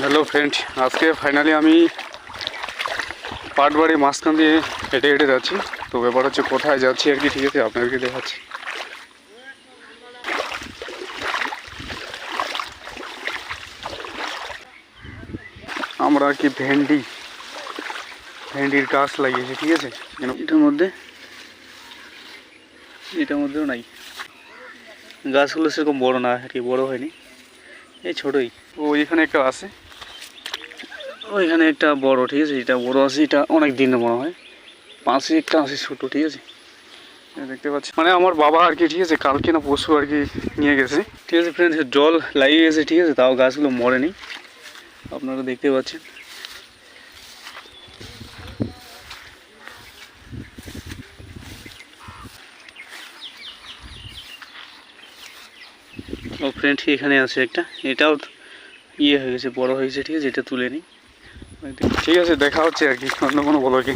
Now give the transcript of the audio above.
Hello friend, আজকে finally আমি পাটবাড়ি মাঝখান দিয়ে হেঁটে হেঁটে যাচ্ছি। তো ব্যাপার হচ্ছে কোথায় যাচ্ছি আর কি, ঠিক আছে আপনাদেরকে দেখাচ্ছি। আমরা আর কি ভেন্ডির গাছ লাগিয়েছি, ঠিক আছে। এটার মধ্যেও নাই, গাছগুলো সেরকম বড় না আর কি, বড় হয়নি, এই ছোটোই। ওইখানে একটা আছে, ওইখানে একটা বড়, ঠিক আছে। এটা বড় আছে, এটা অনেক দিনের মনে হয়। পাশে একটা আছে ছোটো, ঠিক আছে, দেখতে পাচ্ছি। মানে আমার বাবা আর কি, ঠিক আছে, কালকে না পরশু আর কি নিয়ে গেছে, ঠিক আছে ফ্রেন্ডস। জল লাগিয়ে গেছে, ঠিক আছে, তাও গাছগুলো মরেনি, আপনারা দেখতে পাচ্ছেন। ও ফ্রেন্ড, এখানে আছে একটা, এটাও ইয়ে হয়ে গেছে, বড় হয়ে গেছে, ঠিক আছে, এটা তুলে নিই। ঠিক আছে, দেখা হচ্ছে আর কি অন্য কোনো ব্লগে।